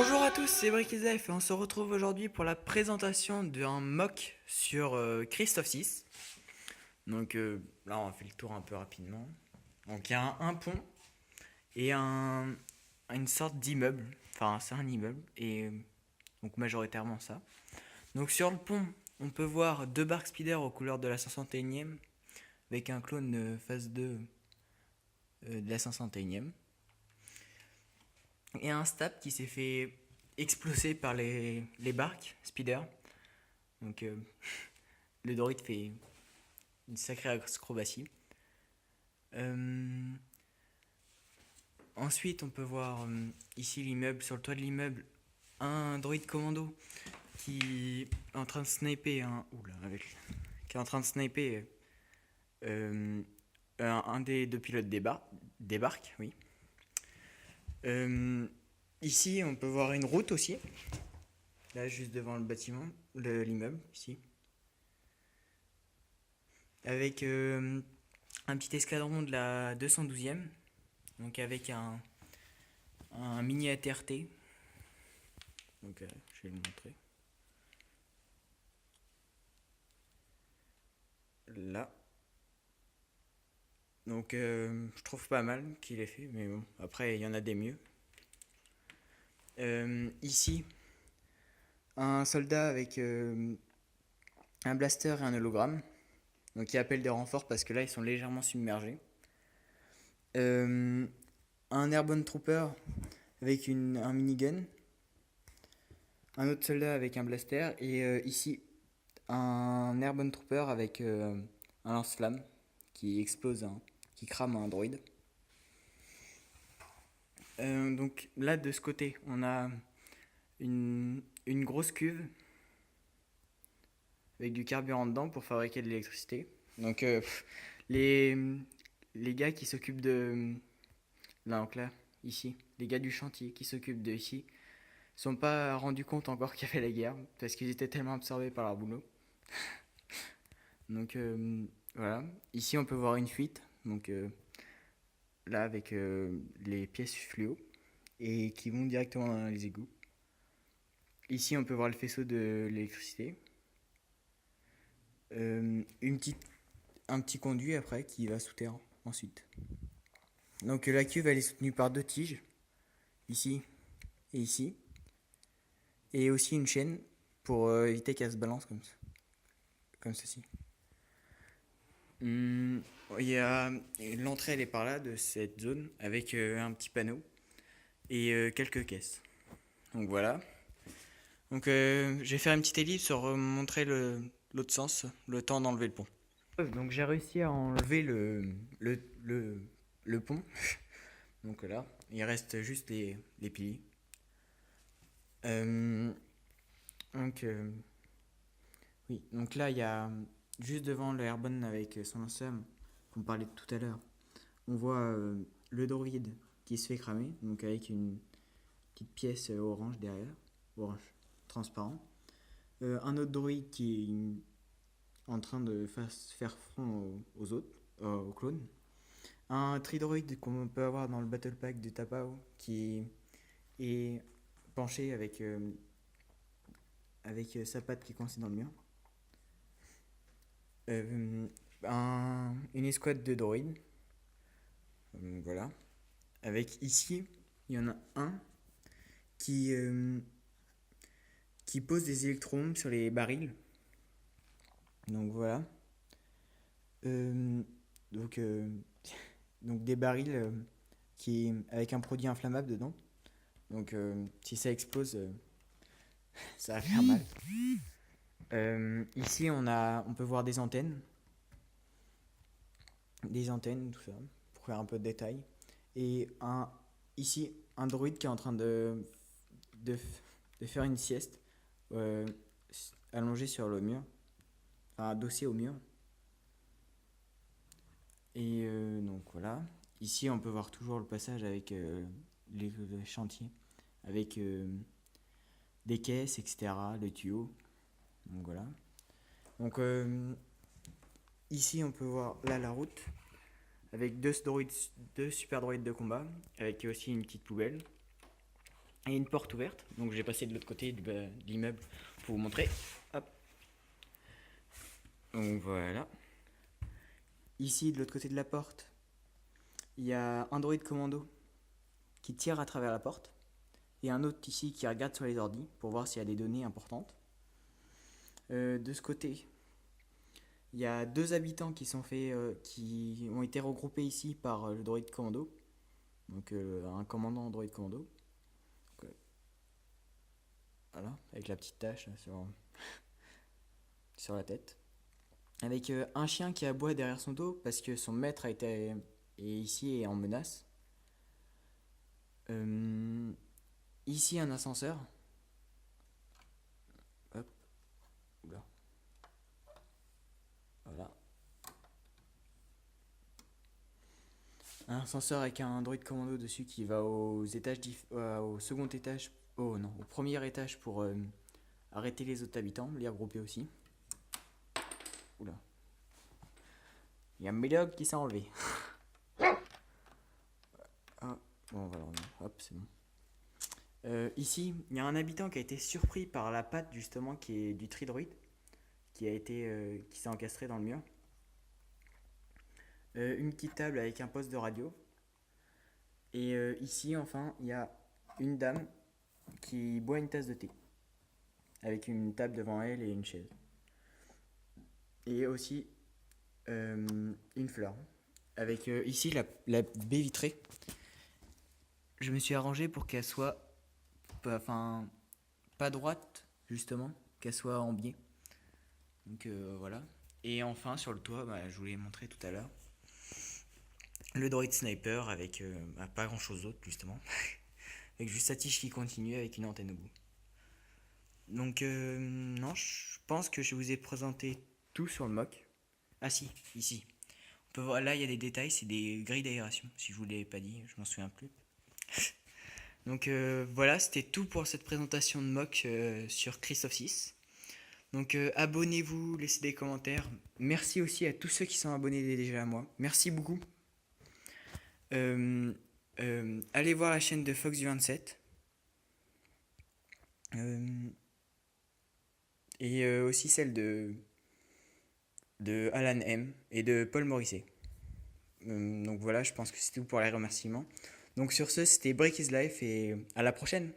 Bonjour à tous, c'est Brickislife et on se retrouve aujourd'hui pour la présentation d'un mock sur Christophe 6. Donc là on fait le tour un peu rapidement. Donc il y a un pont et une sorte d'immeuble. Enfin c'est un immeuble et donc majoritairement ça. Donc sur le pont on peut voir deux Bark Speeder aux couleurs de la 501ème avec un clone phase 2 de la 501ème. Et un stab qui s'est fait exploser par les Bark Speeder. Donc le droïde fait une sacrée acrobatie. Euh, Ensuite, on peut voir ici l'immeuble, sur le toit de l'immeuble, un droïde commando qui est en train de sniper qui est en train de sniper un des deux pilotes débarque, oui. Ici, on peut voir une route aussi, là juste devant le bâtiment, l'immeuble ici, avec un petit escadron de la 212ème, donc avec un mini ATRT. Donc je vais le montrer. Là. Donc je trouve pas mal qu'il ait fait, mais bon, après il y en a des mieux. Ici, un soldat avec un blaster et un hologramme. Donc il appelle des renforts parce que là ils sont légèrement submergés. Euh, un airborne trooper avec un minigun. Un autre soldat avec un blaster. Et ici, un airborne trooper avec un lance-flamme qui explose, qui crame un droïde. Donc là, de ce côté, on a une grosse cuve avec du carburant dedans pour fabriquer de l'électricité. Donc les, les gars qui s'occupent de... Là, donc là, ici, les gars du chantier qui s'occupent de ici, sont pas rendus compte encore qu'il y avait la guerre parce qu'ils étaient tellement absorbés par leur boulot. Donc voilà. Ici, on peut voir une fuite. Donc là, avec les pièces fluo et qui vont directement dans les égouts. Ici, on peut voir le faisceau de l'électricité. Un petit conduit après qui va sous terre ensuite. Donc la cuve elle est soutenue par deux tiges, ici et ici, et aussi une chaîne pour éviter qu'elle se balance comme ceci. L'entrée elle est par là de cette zone avec un petit panneau et quelques caisses. Donc voilà. Donc je vais faire une petite ellipse pour montrer l'autre sens, le temps d'enlever le pont. Donc j'ai réussi à enlever le pont. Donc là, il reste juste les piliers. Euh, donc, oui, donc là, il y a juste devant le Airborne avec son lanceur qu'on parlait tout à l'heure. On voit le droïde qui se fait cramer, donc avec une petite pièce orange derrière, orange transparent. Un autre droïde qui est en train de faire front aux autres, aux clones. Un tridroïde qu'on peut avoir dans le Battle Pack de Tapao qui est penché avec sa patte qui est coincée dans le mur. Une escouade de droïdes. Voilà. Avec ici, il y en a un qui, qui pose des électrons sur les barils. Donc voilà. Euh, donc, euh, donc des barils avec un produit inflammable dedans. Donc si ça explose, ça va faire mal. Ici on peut voir des antennes, tout ça, pour faire un peu de détail. Et ici un droïde qui est en train de, de faire une sieste euh, allongé sur le mur, enfin adossé au mur. Et donc voilà. Ici on peut voir toujours le passage avec les chantiers, avec des caisses, etc., le tuyau. Donc voilà. Donc ici on peut voir là la route avec deux super droïdes de combat avec aussi une petite poubelle. Et une porte ouverte, donc j'ai passé de l'autre côté de l'immeuble pour vous montrer. Hop. Donc voilà. Ici, de l'autre côté de la porte, il y a Android Commando qui tire à travers la porte. Et un autre ici qui regarde sur les ordis pour voir s'il y a des données importantes. De ce côté, il y a deux habitants qui ont été regroupés ici par le droid commando. Donc un commandant Android Commando. Donc, voilà, avec la petite tache là, sur la tête. Avec un chien qui aboie derrière son dos parce que son maître est ici et en menace. Ici un ascenseur. Hop, oula. Voilà. Un ascenseur avec un droid commando dessus qui va au second étage, oh non, au premier étage pour arrêter les autres habitants, les regrouper aussi. Oula. Il y a un Médoc qui s'est enlevé. Ah, bon, on va le remettre. Hop, c'est bon. Ici, il y a un habitant qui a été surpris par la patte justement qui est du Tridroid, qui s'est encastré dans le mur. Une petite table avec un poste de radio. Et ici, enfin, il y a une dame qui boit une tasse de thé avec une table devant elle et une chaise. Et aussi une fleur avec ici la baie vitrée. Je me suis arrangé pour qu'elle soit pas droite justement, qu'elle soit en biais. Donc voilà. Et enfin sur le toit, je vous l'ai montré tout à l'heure, le droid sniper avec pas grand chose d'autre justement, avec juste sa tige qui continue avec une antenne au bout. Donc non, je pense que je vous ai présenté tout sur le mock. Ah si, ici. On peut voir, là il y a des détails, c'est des grilles d'aération, si je vous l'ai pas dit, je m'en souviens plus. Donc voilà, c'était tout pour cette présentation de mock sur Christophe 6. Donc abonnez-vous, laissez des commentaires. Merci aussi à tous ceux qui sont abonnés déjà à moi. Merci beaucoup. Allez voir la chaîne de Fox du 27. Et aussi celle de Alan M et de Paul Morisset. Donc voilà, je pense que c'est tout pour les remerciements. Donc sur ce, c'était Break His Life et à la prochaine.